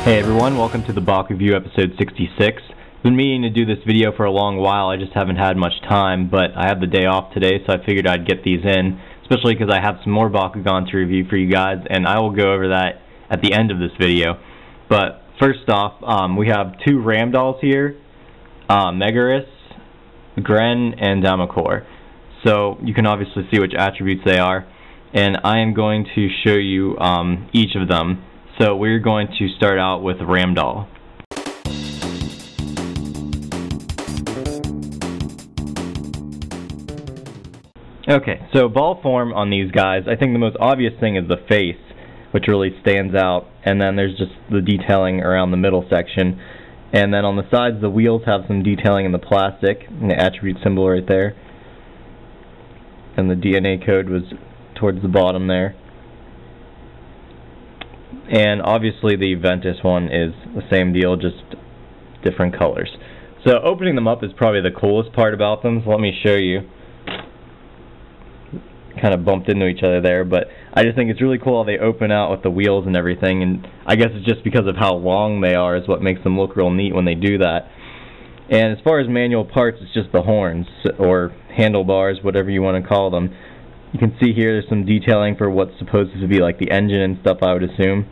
Hey everyone, welcome to the BakuView episode 66. Been meaning to do this video for a long while, I just haven't had much time, but I have the day off today, so I figured I'd get these in, especially because I have some more Bakugan to review for you guys, and I will go over that at the end of this video. But first off, we have two Ramdols here, Megarus, Gren, and Damakor. So you can obviously see which attributes they are, and I am going to show you each of them. So we're going to start out with Ramdol. Okay, so ball form on these guys, I think the most obvious thing is the face, which really stands out, and then there's just the detailing around the middle section. And then on the sides, the wheels have some detailing in the plastic, and the attribute symbol right there. And the DNA code was towards the bottom there. And obviously the Ventus one is the same deal, just different colors. So opening them up is probably the coolest part about them, so let me show you. Kind of bumped into each other there, but I just think it's really cool how they open out with the wheels and everything, and I guess it's just because of how long they are is what makes them look real neat when they do that. And as far as manual parts, it's just the horns, or handlebars, whatever you want to call them. You can see here there's some detailing for what's supposed to be like the engine and stuff, I would assume.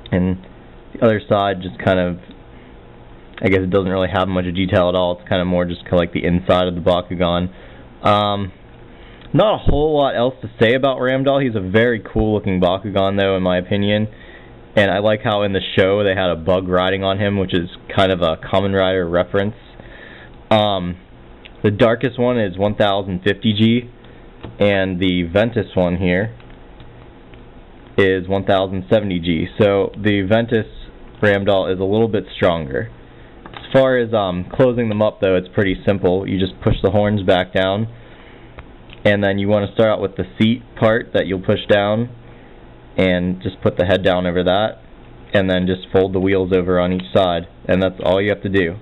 And the other side just kind of, I guess it doesn't really have much detail at all. It's kind of more just kind of like the inside of the Bakugan. Not a whole lot else to say about Ramdol. He's a very cool looking Bakugan though, in my opinion. And I like how in the show they had a bug riding on him, which is kind of a Kamen Rider reference. The darkest one is 1050G, and the Ventus one here is 1070G. So the Ventus Ramdol is a little bit stronger. As far as closing them up though, it's pretty simple. You just push the horns back down, and then you want to start out with the seat part that you'll push down, and just put the head down over that, and then just fold the wheels over on each side, and that's all you have to do.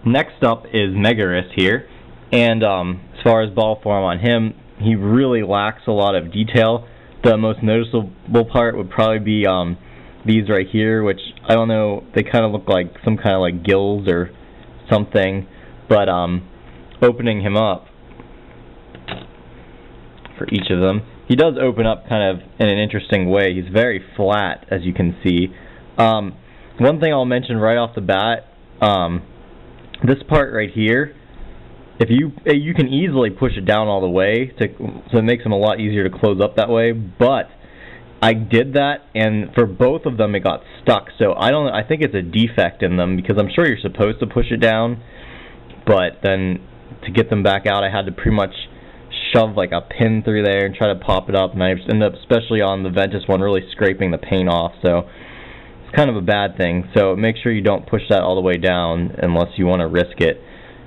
Next up is Megarus here, and as far as ball form on him, he really lacks a lot of detail. The most noticeable part would probably be these right here, which I don't know, they kind of look like some kind of like gills or something, but opening him up for each of them, he does open up kind of in an interesting way. He's very flat, as you can see. One thing I'll mention right off the bat, this part right here, if you can easily push it down all the way, so it makes them a lot easier to close up that way, but I did that, and for both of them it got stuck, so I think it's a defect in them, because I'm sure you're supposed to push it down, but then to get them back out I had to pretty much shove like a pin through there and try to pop it up, and I ended up, especially on the Ventus one, really scraping the paint off, so it's kind of a bad thing. So make sure you don't push that all the way down unless you want to risk it.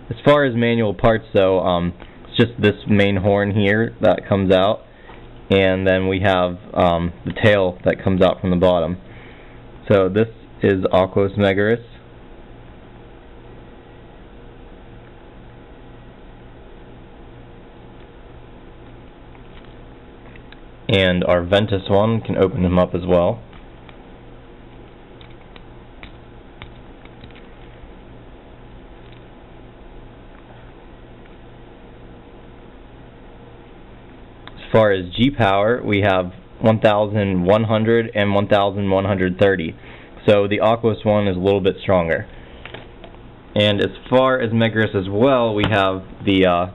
As far as manual parts though, it's just this main horn here that comes out, and then we have the tail that comes out from the bottom. So this is Aquos Megarus. And our Ventus one, can open him up as well. As far as G-Power, we have 1100 and 1130. So the Aquos one is a little bit stronger. And as far as Megarus as well, we have the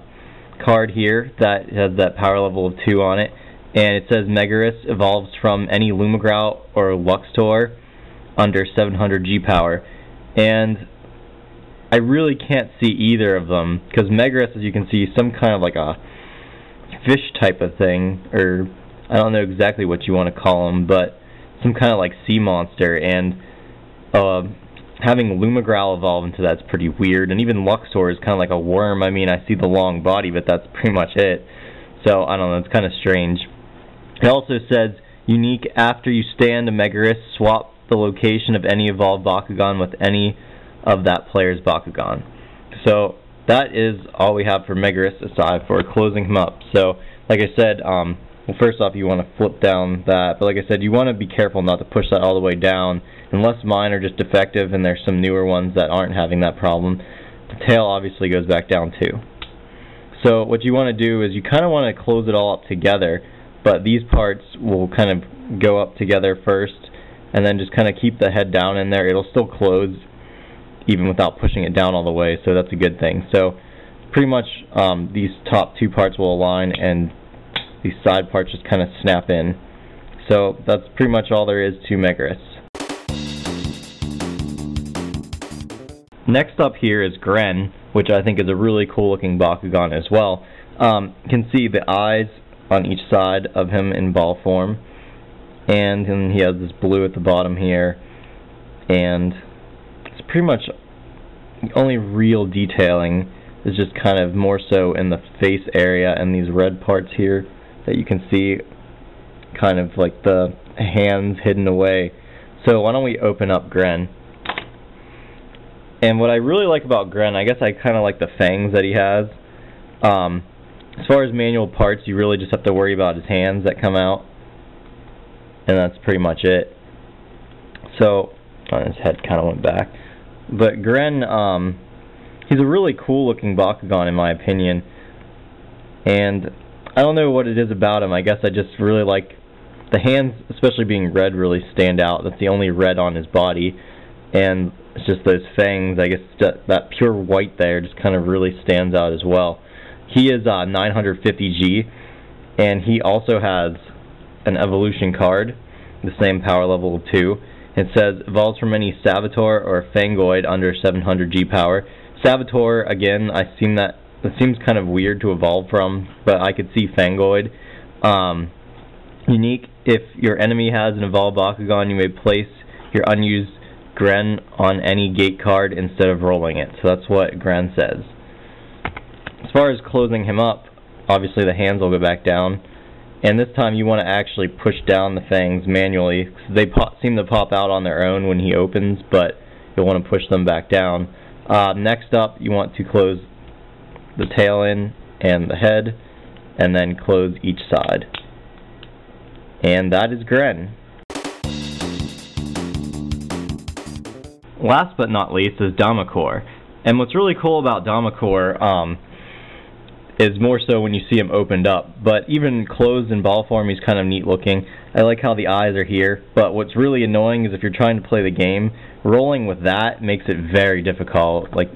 card here that has that power level of 2 on it. And it says Megarus evolves from any Lumagrau or Luxtor under 700 G-Power. And I really can't see either of them, because Megarus, as you can see, is some kind of like a fish type of thing, or I don't know exactly what you want to call him, but some kind of like sea monster, and having Lumagrau evolve into that's pretty weird, and even Luxor is kind of like a worm. I mean, I see the long body, but that's pretty much it. So I don't know, it's kind of strange. It also says, unique after you stand a Megarus, swap the location of any evolved Bakugan with any of that player's Bakugan. So that is all we have for Megarus aside for closing him up. So like I said, well, first off, you want to flip down that, but like I said, you want to be careful not to push that all the way down, unless mine are just defective and there's some newer ones that aren't having that problem. The tail obviously goes back down too. So what you want to do is you kind of want to close it all up together, but these parts will kind of go up together first, and then just kind of keep the head down in there. It'll still close even without pushing it down all the way, so that's a good thing. So pretty much these top two parts will align and these side parts just kind of snap in. So that's pretty much all there is to Megarus. Next up here is Gren, which I think is a really cool looking Bakugan as well. You can see the eyes on each side of him in ball form, and then he has this blue at the bottom here, and it's pretty much the only real detailing is just kind of more so in the face area and these red parts here that you can see, kind of like the hands hidden away. So why don't we open up Gren? And what I really like about Gren, I guess I kind of like the fangs that he has. As far as manual parts, you really just have to worry about his hands that come out, and that's pretty much it. So, his head kind of went back. But Gren, he's a really cool looking Bakugan in my opinion, and I don't know what it is about him. I guess I just really like the hands, especially being red, really stand out. That's the only red on his body, and it's just those fangs. I guess that pure white there just kind of really stands out as well. He is 950G, and he also has an evolution card, the same power level of 2. It says, evolves from any Saboteur or Fangoid under 700G power. Saboteur, again, I've seen that. It seems kind of weird to evolve from, but I could see Fangoid. Unique, if your enemy has an evolved Bakugan, you may place your unused Gren on any gate card instead of rolling it. So that's what Gren says. As far as closing him up, obviously the hands will go back down, and this time you want to actually push down the fangs manually. They seem to pop out on their own when he opens, but you'll want to push them back down. Next up, you want to close the tail in and the head, and then close each side. And that is Gren. Last but not least is Damakor. And what's really cool about Damakor is more so when you see him opened up. But even closed in ball form, he's kind of neat looking. I like how the eyes are here. But what's really annoying is if you're trying to play the game, rolling with that makes it very difficult. Like,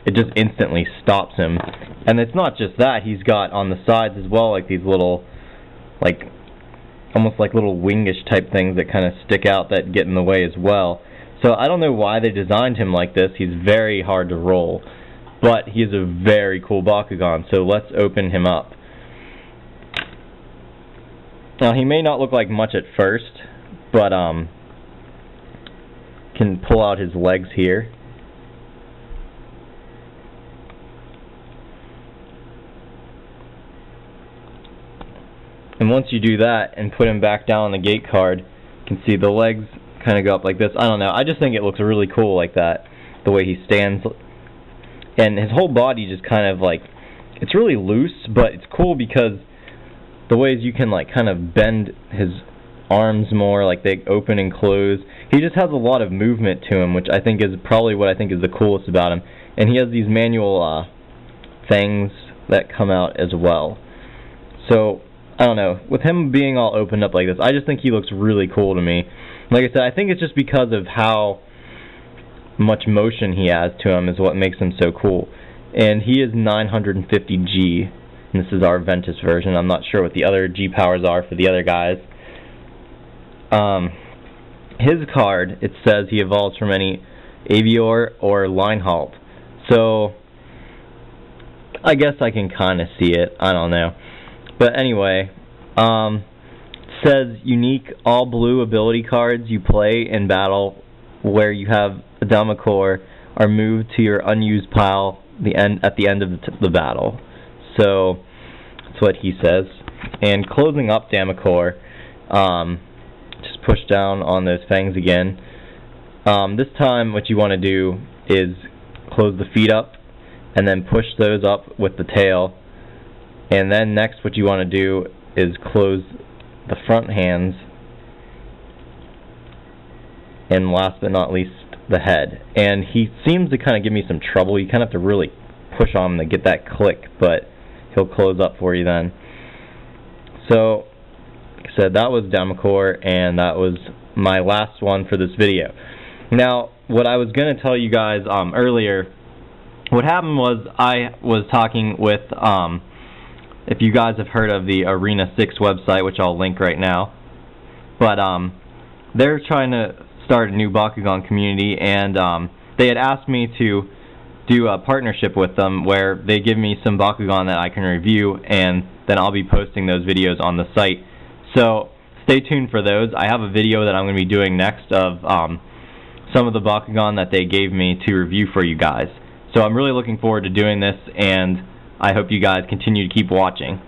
it just instantly stops him. And it's not just that. He's got on the sides as well, like these little, like, almost like little wingish type things that kind of stick out that get in the way as well. So I don't know why they designed him like this. He's very hard to roll, but he is a very cool Bakugan, so let's open him up. Now he may not look like much at first, but can pull out his legs here. And once you do that and put him back down on the gate card, you can see the legs kind of go up like this. I don't know. I just think it looks really cool like that, the way he stands. And his whole body just kind of like, it's really loose, but it's cool because the ways you can like kind of bend his arms more, like they open and close. He just has a lot of movement to him, which I think is probably what I think is the coolest about him. And he has these manual things that come out as well. So, I don't know. With him being all opened up like this, I just think he looks really cool to me. Like I said, I think it's just because of how much motion he has to him is what makes him so cool. And he is 950G, and this is our Ventus version. I'm not sure what the other G powers are for the other guys. His card, it says he evolves from any Avior or Linehalt. So, I guess I can kind of see it. I don't know. But anyway, says unique all blue ability cards you play in battle where you have a Damakor are moved to your unused pile at the end of the battle. So that's what he says. And closing up Damakor, just push down on those fangs again. This time what you want to do is close the feet up and then push those up with the tail And then next what you want to do is close the front hands, and last but not least the head. And he seems to kind of give me some trouble. You kind of have to really push on him to get that click, but he'll close up for you then. So, like I said, that was Damakor, and that was my last one for this video. Now, what I was going to tell you guys earlier, what happened was I was talking with, if you guys have heard of the Arena 6 website, which I'll link right now, but they're trying to start a new Bakugan community, and they had asked me to do a partnership with them where they give me some Bakugan that I can review, and then I'll be posting those videos on the site. So stay tuned for those. I have a video that I'm going to be doing next of some of the Bakugan that they gave me to review for you guys. So I'm really looking forward to doing this, and I hope you guys continue to keep watching.